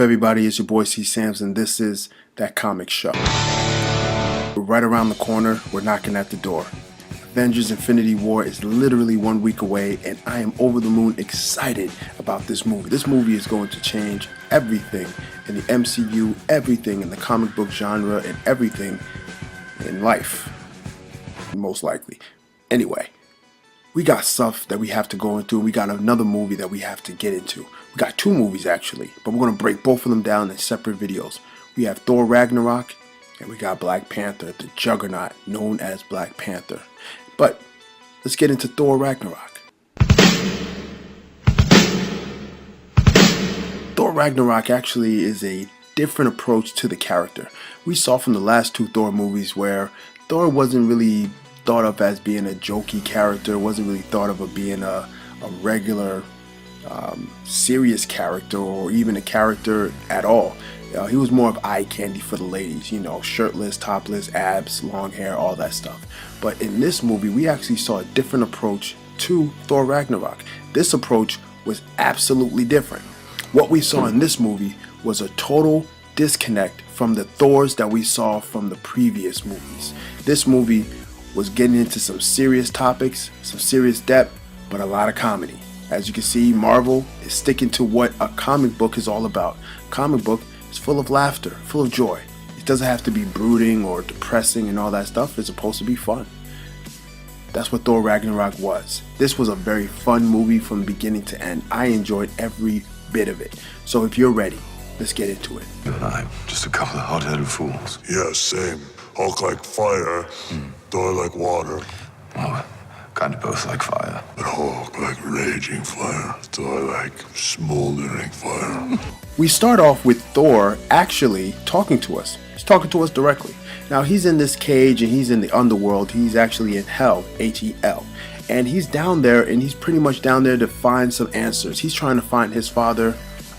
up, everybody? It's your boy C Sams, and this is That Comic Show. We're right around the corner. We're knocking at the door. Avengers Infinity War is literally 1 week away, and I am over the moon excited about this movie. This movie is going to change everything in the MCU, everything in the comic book genre, and everything in life, most likely. Anyway, we got stuff that we have to go into, and we got another movie that we have to get into. We got two movies actually, but we're going to break both of them down in separate videos. We have Thor Ragnarok, and we got Black Panther, the juggernaut known as Black Panther. But let's get into Thor Ragnarok. Thor Ragnarok actually is a different approach to the character. We saw from the last two Thor movies where Thor wasn't really thought of as being a jokey character, wasn't really thought of as being a regular serious character or even a character at all. He was more of eye candy for the ladies, you know, shirtless, topless, abs, long hair, all that stuff. But in this movie, we actually saw a different approach to Thor Ragnarok. This approach was absolutely different. What we saw in this movie was a total disconnect from the Thors that we saw from the previous movies. This movie was getting into some serious topics, some serious depth, but a lot of comedy. As you can see, Marvel is sticking to what a comic book is all about. Comic book is full of laughter, full of joy. It doesn't have to be brooding or depressing and all that stuff. It's supposed to be fun. That's what Thor Ragnarok was. This was a very fun movie from beginning to end. I enjoyed every bit of it. So if you're ready, let's get into it. You and I, just a couple of hot-headed fools. Yeah, same. Hulk like fire, Thor like water. Well, kind of both like fire. But Hulk like raging fire, Thor like smoldering fire. We start off with Thor actually talking to us. He's talking to us directly. Now he's in this cage and he's in the underworld. He's actually in hell, H-E-L. And he's down there, and he's pretty much down there to find some answers. He's trying to find his father,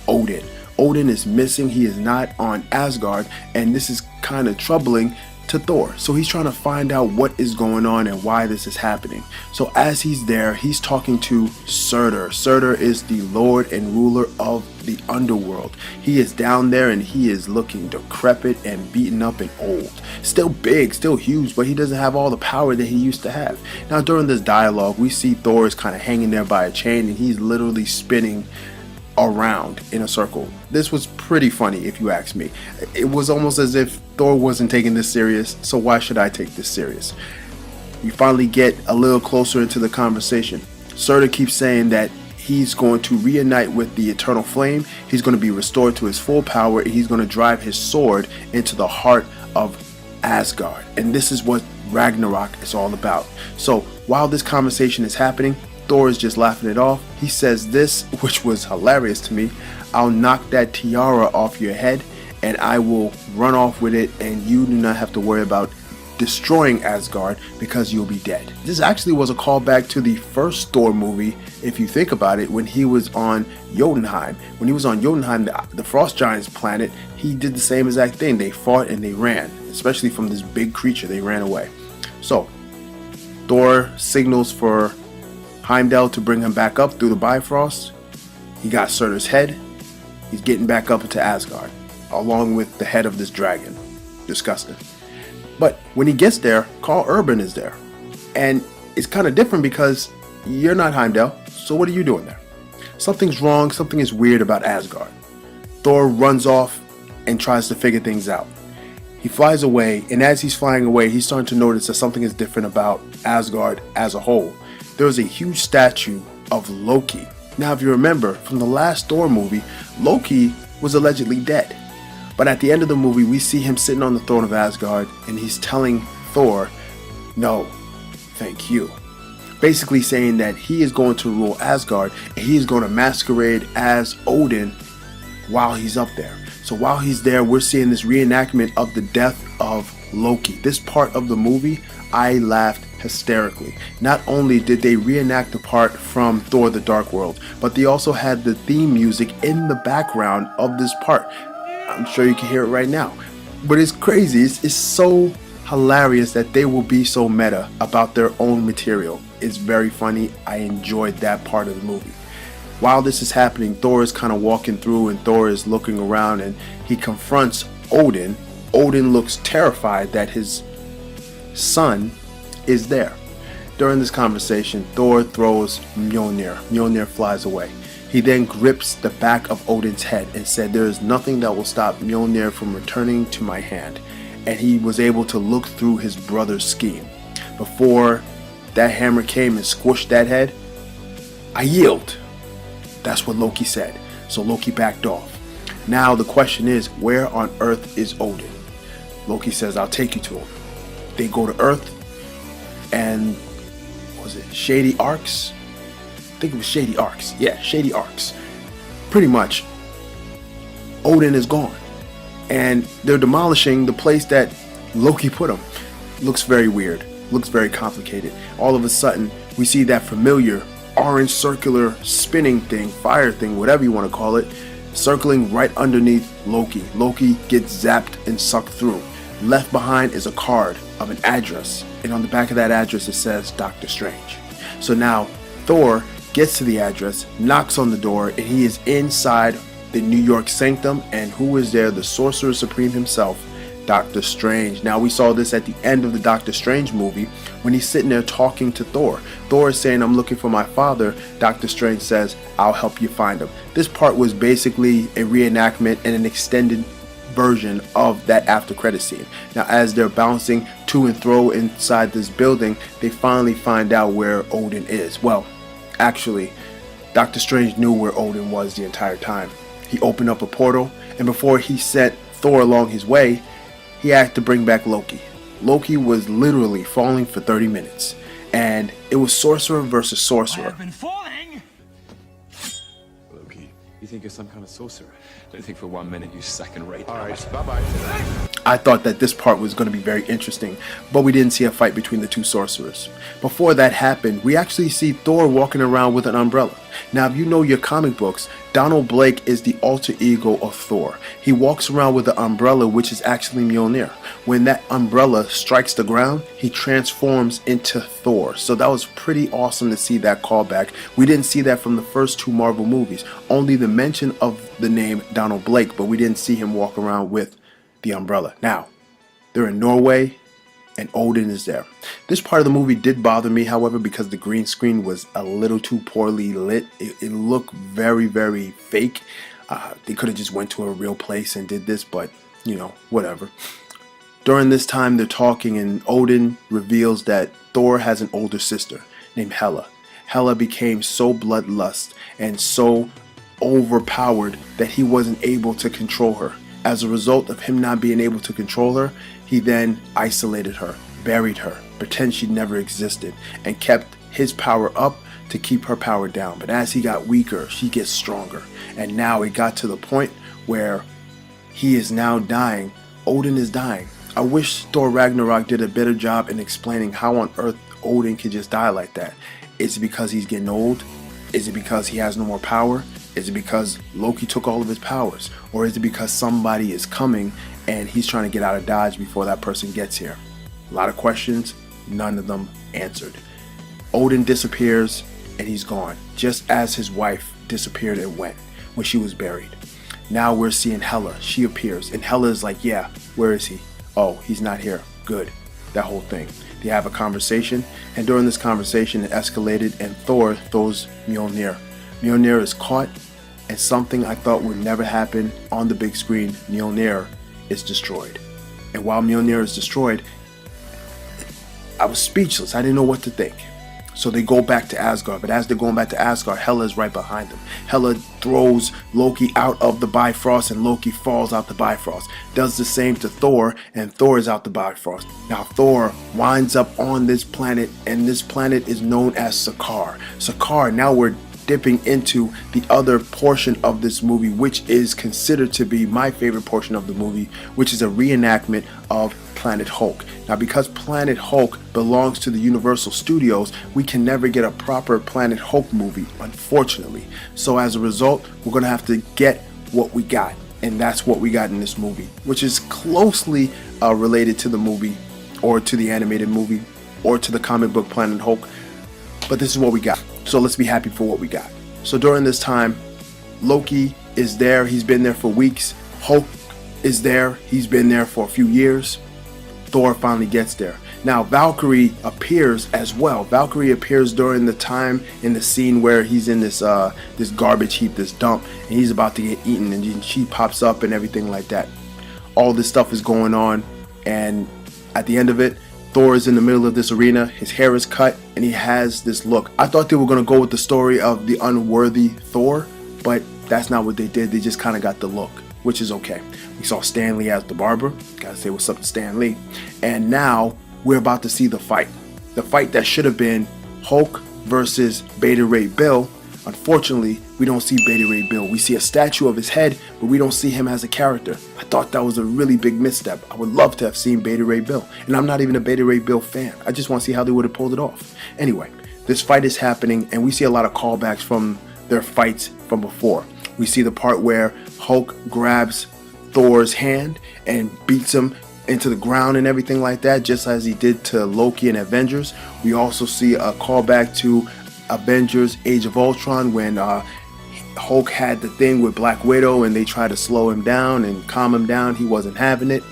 Odin. Odin is missing. He is not on Asgard, and this is kind of troubling to Thor. So he's trying to find out what is going on and why this is happening. So as he's there, he's talking to Surtur. Surtur is the lord and ruler of the underworld. He is down there and he is looking decrepit and beaten up and old. Still big, still huge, but he doesn't have all the power that he used to have. Now during this dialogue, we see Thor is kind of hanging there by a chain, and he's literally spinning around in a circle. This was pretty funny if you ask me. It was almost as if Thor wasn't taking this serious, so why should I take this serious? We finally get a little closer into the conversation. Surtur keeps saying that he's going to reunite with the eternal flame. He's going to be restored to his full power, and he's going to drive his sword into the heart of Asgard. And this is what Ragnarok is all about. So while this conversation is happening, Thor is just laughing it off. He says this, which was hilarious to me: "I'll knock that tiara off your head and I will run off with it, and you do not have to worry about destroying Asgard because you'll be dead." This actually was a callback to the first Thor movie, if you think about it, when he was on Jotunheim. When he was on Jotunheim, the Frost Giants planet, he did the same exact thing. They fought and they ran, especially from this big creature. They ran away. So Thor signals for Heimdall to bring him back up through the bifrost. He got Surtur's head. He's getting back up into Asgard, along with the head of this dragon. Disgusting. But when he gets there, Karl Urban is there. And it's kind of different because you're not Heimdall, so what are you doing there? Something's wrong, something is weird about Asgard. Thor runs off and tries to figure things out. He flies away, and as he's flying away, he's starting to notice that something is different about Asgard as a whole. There was a huge statue of Loki. Now, if you remember from the last Thor movie, Loki was allegedly dead. But at the end of the movie, we see him sitting on the throne of Asgard, and he's telling Thor, "No, thank you." Basically saying that he is going to rule Asgard, and he is going to masquerade as Odin while he's up there. So while he's there, we're seeing this reenactment of the death of Loki. This part of the movie, I laughed hysterically. Not only did they reenact the part from Thor the Dark World, but they also had the theme music in the background of this part. I'm sure you can hear it right now. But it's crazy. It's so hilarious that they will be so meta about their own material. It's very funny. I enjoyed that part of the movie. While this is happening, Thor is kind of walking through and Thor is looking around and he confronts Odin. Odin looks terrified that his son is there. During this conversation, Thor throws Mjolnir. Mjolnir flies away. He then grips the back of Odin's head and said, "There is nothing that will stop Mjolnir from returning to my hand." And he was able to look through his brother's scheme. Before that hammer came and squished that head, "I yield." That's what Loki said. So Loki backed off. Now the question is, where on earth is Odin? Loki says, "I'll take you to him." They go to Earth, and was it Shady Arcs? I think it was Shady Arcs. Yeah, Shady Arcs. Pretty much, Odin is gone, and they're demolishing the place that Loki put him. Looks very weird. Looks very complicated. All of a sudden, we see that familiar orange circular spinning thing, fire thing, whatever you want to call it, circling right underneath Loki. Loki gets zapped and sucked through. Left behind is a card of an address, and on the back of that address it says Doctor Strange. So now Thor gets to the address, knocks on the door, and he is inside the New York Sanctum, and who is there? The Sorcerer Supreme himself, Doctor Strange. Now we saw this at the end of the Doctor Strange movie when he's sitting there talking to Thor. Thor is saying, "I'm looking for my father." Doctor Strange says, "I'll help you find him." This part was basically a reenactment and an extended version of that after credit scene. Now as they're bouncing to and fro inside this building, they finally find out where Odin is. Well, actually, Doctor Strange knew where Odin was the entire time. He opened up a portal, and before he sent Thor along his way, he had to bring back Loki. Loki was literally falling for 30 minutes, and it was sorcerer versus sorcerer. I've been falling! Loki, you think you're some kind of sorcerer? Don't think for 1 minute you second-rate. All right, bye-bye. I thought that this part was going to be very interesting, but we didn't see a fight between the two sorcerers. Before that happened, we actually see Thor walking around with an umbrella. Now, if you know your comic books, Donald Blake is the alter ego of Thor. He walks around with an umbrella, which is actually Mjolnir. When that umbrella strikes the ground, he transforms into Thor. So that was pretty awesome to see that callback. We didn't see that from the first two Marvel movies. Only the mention of the name Donald Blake, but we didn't see him walk around with the umbrella. Now, they're in Norway, and Odin is there. This part of the movie did bother me, however, because the green screen was a little too poorly lit. It looked very, very fake. They could have just went to a real place and did this, but, you know, whatever. During this time, they're talking, and Odin reveals that Thor has an older sister named Hela. Hela became so bloodlust and so overpowered that he wasn't able to control her. As a result of him not being able to control her, he then isolated her, buried her, pretended she never existed, and kept his power up to keep her power down. But as he got weaker, she gets stronger. And now it got to the point where he is now dying. Odin is dying. I wish Thor Ragnarok did a better job in explaining how on earth Odin could just die like that. Is it because he's getting old? Is it because he has no more power? Is it because Loki took all of his powers? Or is it because somebody is coming and he's trying to get out of Dodge before that person gets here? A lot of questions, none of them answered. Odin disappears and he's gone, just as his wife disappeared and went when she was buried. Now we're seeing Hela. She appears and Hela is like, yeah, where is he? Oh, he's not here. Good. That whole thing. They have a conversation, and during this conversation it escalated and Thor throws Mjolnir. Mjolnir is caught, and something I thought would never happen on the big screen, Mjolnir is destroyed. And while Mjolnir is destroyed, I was speechless. I didn't know what to think. So they go back to Asgard, but as they're going back to Asgard, Hela is right behind them. Hela throws Loki out of the bifrost, and Loki falls out the bifrost. Does the same to Thor, and Thor is out the bifrost. Now Thor winds up on this planet, and this planet is known as Surtur. Surtur, now we're dipping into the other portion of this movie, which is considered to be my favorite portion of the movie, which is a reenactment of Planet Hulk. Now, because Planet Hulk belongs to the Universal Studios, we can never get a proper Planet Hulk movie, unfortunately. So as a result, we're going to have to get what we got. And that's what we got in this movie, which is closely related to the movie, or to the animated movie, or to the comic book Planet Hulk. But this is what we got. So let's be happy for what we got. So during this time, Loki is there. He's been there for weeks. Hulk is there. He's been there for a few years. Thor finally gets there. Now Valkyrie appears as well. Valkyrie appears during the time in the scene where he's in this this garbage heap, this dump, and he's about to get eaten, and she pops up and everything like that. All this stuff is going on, and at the end of it, Thor is in the middle of this arena. His hair is cut, and he has this look. I thought they were going to go with the story of the unworthy Thor, but that's not what they did. They just kind of got the look, which is okay. We saw Stan Lee as the barber. Gotta say what's up to Stan Lee. And now we're about to see the fight. The fight that should have been Hulk versus Beta Ray Bill. Unfortunately, we don't see Beta Ray Bill. We see a statue of his head, but we don't see him as a character. I thought that was a really big misstep. I would love to have seen Beta Ray Bill. And I'm not even a Beta Ray Bill fan. I just want to see how they would have pulled it off. Anyway, this fight is happening, and we see a lot of callbacks from their fights from before. We see the part where Hulk grabs Thor's hand and beats him into the ground and everything like that, just as he did to Loki in Avengers. We also see a callback to Avengers Age of Ultron when Hulk had the thing with Black Widow and they tried to slow him down and calm him down. He wasn't having it.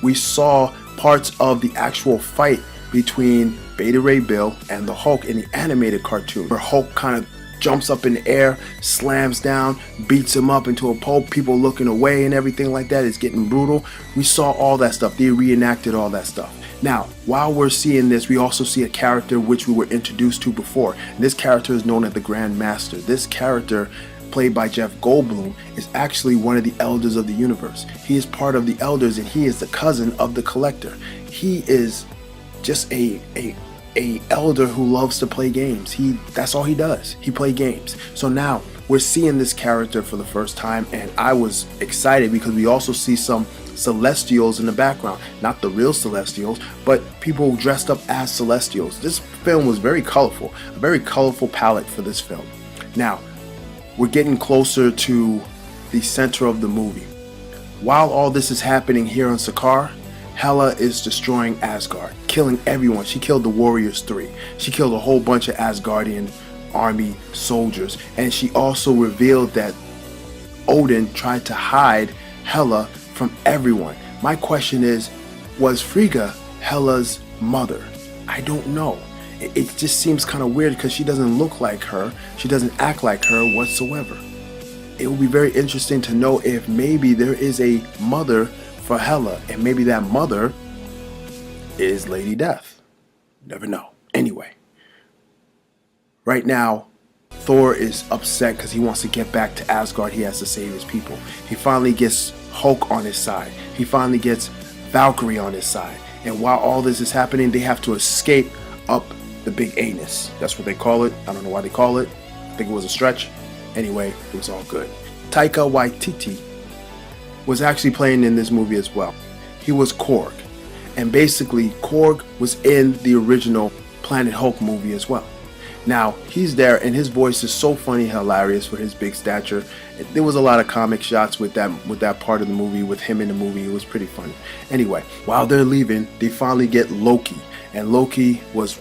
We saw parts of the actual fight between Beta Ray Bill and the Hulk in the animated cartoon, where Hulk kind of jumps up in the air, slams down, beats him up into a pulp, people looking away and everything like that. It's getting brutal. We saw all that stuff. They reenacted all that stuff. Now, while we're seeing this, we also see a character which we were introduced to before. And this character is known as the Grand Master. This character, played by Jeff Goldblum, is actually one of the Elders of the Universe. He is part of the Elders, and he is the cousin of the Collector. He is just a elder who loves to play games. That's all he does. He plays games. So now we're seeing this character for the first time, and I was excited because we also see some Celestials in the background. Not the real Celestials, but people dressed up as Celestials. This film was very colorful, a very colorful palette for this film. Now, we're getting closer to the center of the movie. While all this is happening here on Sakaar, Hela is destroying Asgard, killing everyone. She killed the Warriors 3. She killed a whole bunch of Asgardian army soldiers. And she also revealed that Odin tried to hide Hela from everyone. My question is, was Frigga Hela's mother? I don't know. It just seems kind of weird because she doesn't look like her. She doesn't act like her whatsoever. It will be very interesting to know if maybe there is a mother for Hela, and maybe that mother is Lady Death. Never know. Anyway, right now, Thor is upset because he wants to get back to Asgard. He has to save his people. He finally gets Hulk on his side. He finally gets Valkyrie on his side. And while all this is happening, they have to escape up the big anus. That's what they call it. I don't know why they call it. I think it was a stretch. Anyway, it was all good. Taika Waititi was actually playing in this movie as well. He was Korg. And basically, Korg was in the original Planet Hulk movie as well. Now, he's there, and his voice is so funny, hilarious for his big stature. There was a lot of comic shots with that part of the movie, with him in the movie. It was pretty funny. Anyway, while they're leaving, they finally get Loki. And Loki was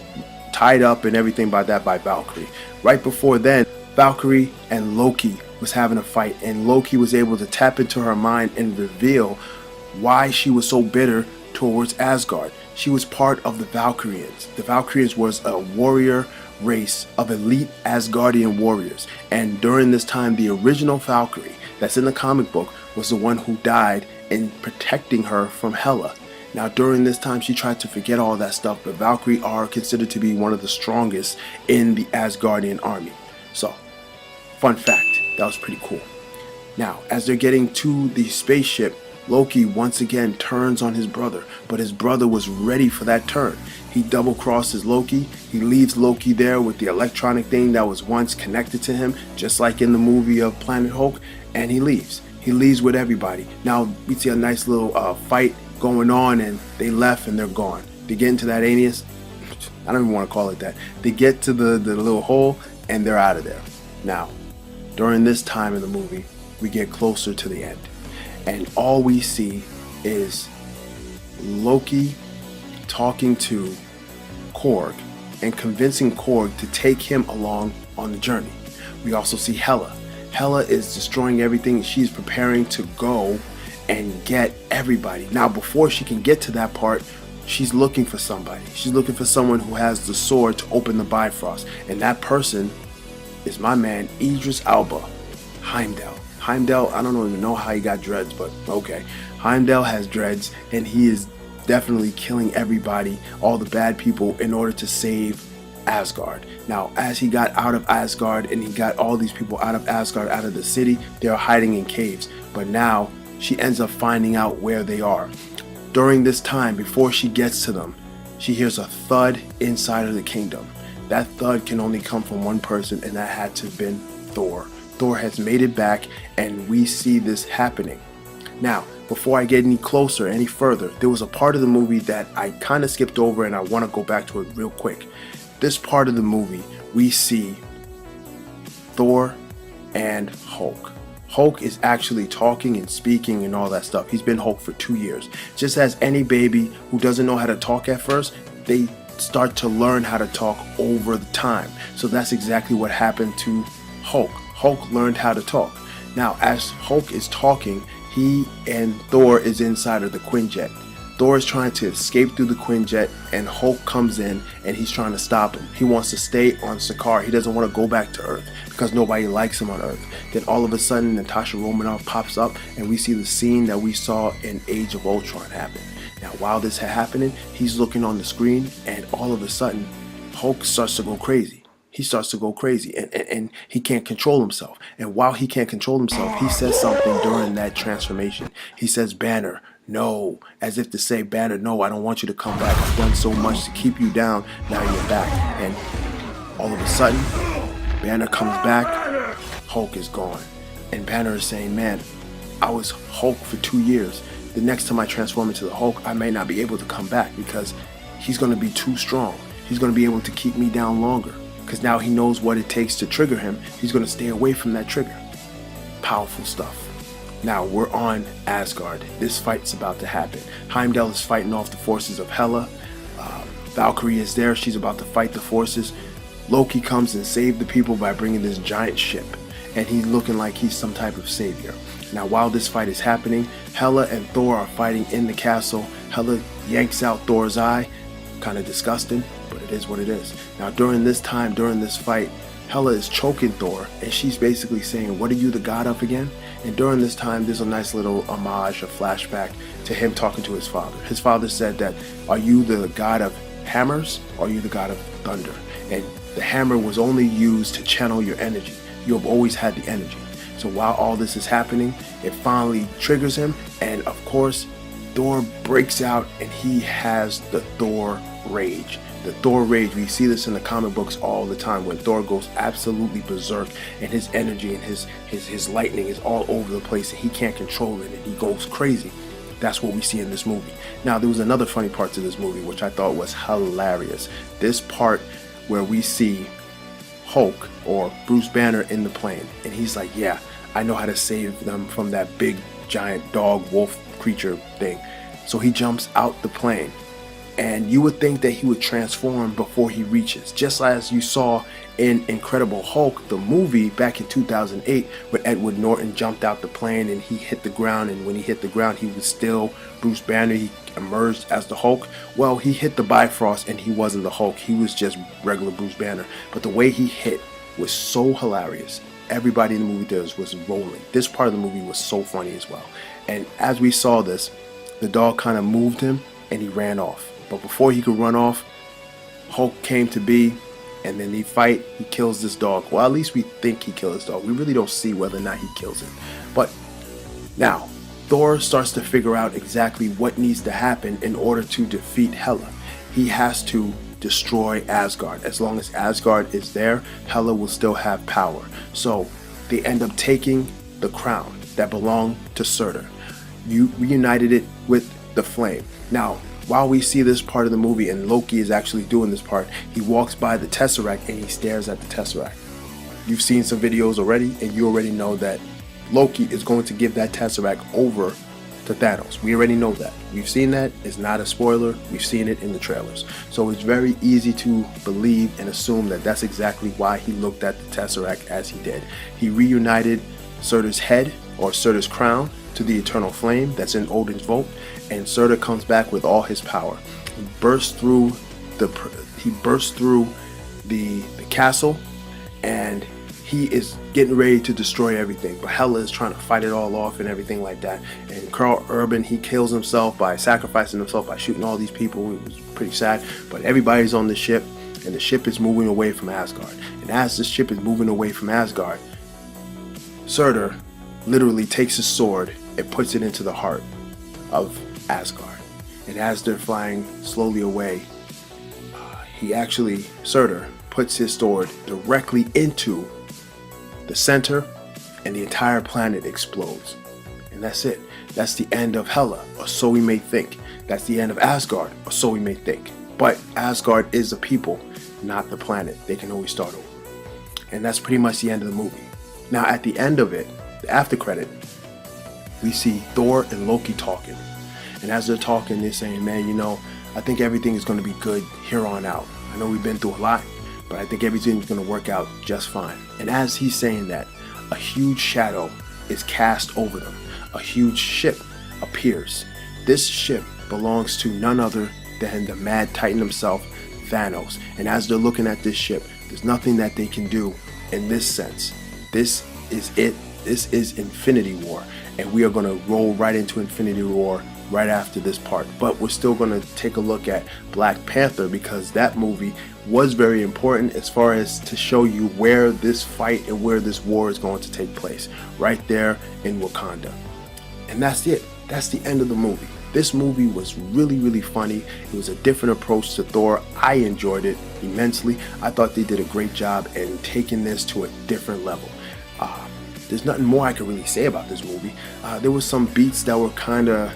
tied up and everything by Valkyrie. Right before then, Valkyrie and Loki was having a fight, and Loki was able to tap into her mind and reveal why she was so bitter towards Asgard. She was part of the Valkyrians. The Valkyrians was a warrior race of elite Asgardian warriors, and during this time, the original Valkyrie that's in the comic book was the one who died in protecting her from Hela. Now, during this time, she tried to forget all that stuff, but Valkyrie are considered to be one of the strongest in the Asgardian army. So, fun fact, that was pretty cool. Now, as they're getting to the spaceship, Loki once again turns on his brother, but his brother was ready for that turn. He double crosses Loki. He leaves Loki there with the electronic thing that was once connected to him, just like in the movie of Planet Hulk, and he leaves. He leaves with everybody. Now, we see a nice little fight going on, and they left and they're gone. They get into that anus. I don't even want to call it that. They get to the little hole and they're out of there. Now, during this time in the movie, we get closer to the end, and all we see is Loki talking to Korg and convincing Korg to take him along on the journey. We also see Hela. Hela is destroying everything. She's preparing to go and get everybody. Now, before she can get to that part, she's looking for somebody. She's looking for someone who has the sword to open the bifrost. And that person is my man, Idris Elba, Heimdall. Heimdall, I don't even know how he got dreads, but okay. Heimdall has dreads, and he is definitely killing everybody, all the bad people, in order to save Asgard. Now, as he got out of Asgard and he got all these people out of Asgard, out of the city, they are hiding in caves. But now she ends up finding out where they are. During this time, before she gets to them, she hears a thud inside of the kingdom. That thud can only come from one person, and that had to have been Thor. Thor has made it back, and we see this happening. Now, before I get any closer, any further, there was a part of the movie that I kind of skipped over, and I want to go back to it real quick. This part of the movie, we see Thor and Hulk. Hulk is actually talking and speaking and all that stuff. He's been Hulk for 2 years. Just as any baby who doesn't know how to talk at first, they start to learn how to talk over the time. So that's exactly what happened to Hulk. Hulk learned how to talk. Now, as Hulk is talking, he and Thor is inside of the Quinjet. Thor is trying to escape through the Quinjet, and Hulk comes in and he's trying to stop him. He wants to stay on Sakaar. He doesn't want to go back to Earth because nobody likes him on Earth. Then all of a sudden, Natasha Romanoff pops up, and we see the scene that we saw in Age of Ultron happen. Now, while this is happening, he's looking on the screen, and all of a sudden, Hulk starts to go crazy. He starts to go crazy, and he can't control himself. And while he can't control himself, he says something during that transformation. He says, "Banner, no," as if to say, "Banner, no, I don't want you to come back. I've done so much to keep you down. Now you're back." And all of a sudden, Banner comes back. Hulk is gone. And Banner is saying, "Man, I was Hulk for 2 years. The next time I transform into the Hulk, I may not be able to come back because he's going to be too strong. He's going to be able to keep me down longer because now he knows what it takes to trigger him. He's going to stay away from that trigger." Powerful stuff. Now we're on Asgard. This fight's about to happen. Heimdall is fighting off the forces of Hela. Valkyrie is there. She's about to fight the forces. Loki comes and saves the people by bringing this giant ship, and he's looking like he's some type of savior. Now, while this fight is happening, Hela and Thor are fighting in the castle. Hela yanks out Thor's eye. Kind of disgusting, but it is what it is. Now, during this time, during this fight, Hela is choking Thor, and she's basically saying, "What are you the god of again?" And during this time, there's a nice little homage, a flashback to him talking to his father. His father said that, "Are you the god of hammers, or are you the god of thunder?" And the hammer was only used to channel your energy. You have always had the energy. So while all this is happening, it finally triggers him, and of course, Thor breaks out, and he has the Thor Rage. The Thor Rage, we see this in the comic books all the time when Thor goes absolutely berserk, and his energy and his lightning is all over the place, and he can't control it, and he goes crazy. That's what we see in this movie. Now, there was another funny part to this movie, which I thought was hilarious. This part where we see Hulk, or Bruce Banner, in the plane, and he's like, "Yeah, I know how to save them from that big giant dog wolf creature thing." So he jumps out the plane, and you would think that he would transform before he reaches, just as you saw in Incredible Hulk, the movie back in 2008, where Edward Norton jumped out the plane and he hit the ground, and when he hit the ground, he was still Bruce Banner. He emerged as the Hulk. Well, he hit the bifrost and he wasn't the Hulk. He was just regular Bruce Banner. But the way he hit was so hilarious. Everybody in the movie theaters was rolling. This part of the movie was so funny as well. And as we saw this, the dog kind of moved him and he ran off. But before he could run off, Hulk came to be, and then he fight. He kills this dog. Well, at least we think he killed his dog. We really don't see whether or not he kills it. But now, Thor starts to figure out exactly what needs to happen in order to defeat Hela. He has to destroy Asgard. As long as Asgard is there, Hela will still have power. So they end up taking the crown that belonged to Surtur. You reunited it with the flame. Now, while we see this part of the movie, and Loki is actually doing this part, he walks by the Tesseract and he stares at the Tesseract. You've seen some videos already, and you already know that Loki is going to give that Tesseract over to Thanos. We already know that. We've seen that. It's not a spoiler. We've seen it in the trailers. So it's very easy to believe and assume that that's exactly why he looked at the Tesseract as he did. He reunited Surtur's head, or Surtur's crown, to the eternal flame that's in Odin's vault, and Surtur comes back with all his power. He bursts through the castle, and he is getting ready to destroy everything. But Hela is trying to fight it all off and everything like that. And Karl Urban, he kills himself by sacrificing himself by shooting all these people. It was pretty sad. But everybody's on the ship, and the ship is moving away from Asgard. And as the ship is moving away from Asgard, Surtur literally takes his sword and puts it into the heart of Asgard. And as they're flying slowly away, Surtur puts his sword directly into the center, and the entire planet explodes. And that's it. That's the end of Hela, or so we may think. That's the end of Asgard, or so we may think. But Asgard is the people, not the planet. They can always start over. And that's pretty much the end of the movie. Now at the end of it, the after credit, we see Thor and Loki talking. And as they're talking, they're saying, man, you know, I think everything is going to be good here on out. I know we've been through a lot, but I think everything's going to work out just fine. And as he's saying that, a huge shadow is cast over them. A huge ship appears. This ship belongs to none other than the Mad Titan himself, Thanos. And as they're looking at this ship, there's nothing that they can do in this sense. This is it. This is Infinity War. And we are going to roll right into Infinity War right after this part. But we're still going to take a look at Black Panther, because that movie was very important as far as to show you where this fight and where this war is going to take place, right there in Wakanda. And that's it. That's the end of the movie. This movie was really, really funny. It was a different approach to Thor. I enjoyed it immensely. I thought they did a great job in taking this to a different level. There's nothing more I could really say about this movie. There was some beats that were kind of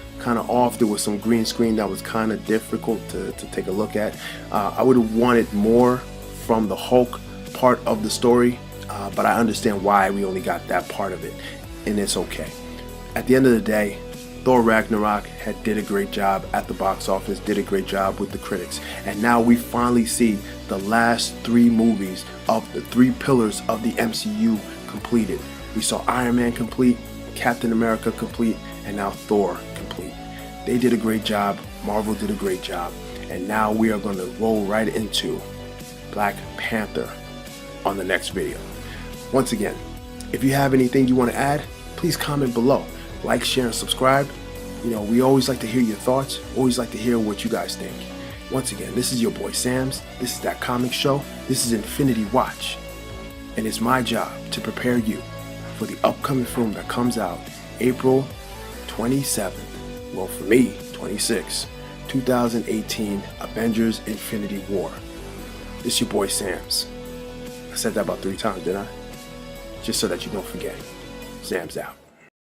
off. There was some green screen that was kind of difficult to take a look at. I would have wanted more from the Hulk part of the story, but I understand why we only got that part of it, and it's okay. At the end of the day, Thor Ragnarok did a great job at the box office, did a great job with the critics, and now we finally see the last three movies of the three pillars of the MCU completed. We saw Iron Man complete, Captain America complete, and now Thor complete. They did a great job, Marvel did a great job, and now we are going to roll right into Black Panther on the next video. Once again, if you have anything you want to add, please comment below. Like, share, and subscribe. You know, we always like to hear your thoughts, always like to hear what you guys think. Once again, this is your boy Sam's, this is That Comic Show, this is Infinity Watch, and it's my job to prepare you for the upcoming film that comes out April 27th, well for me, 26, 2018, Avengers Infinity War. This your boy Sam's. I said that about 3 times, didn't I? Just so that you don't forget. Sam's out.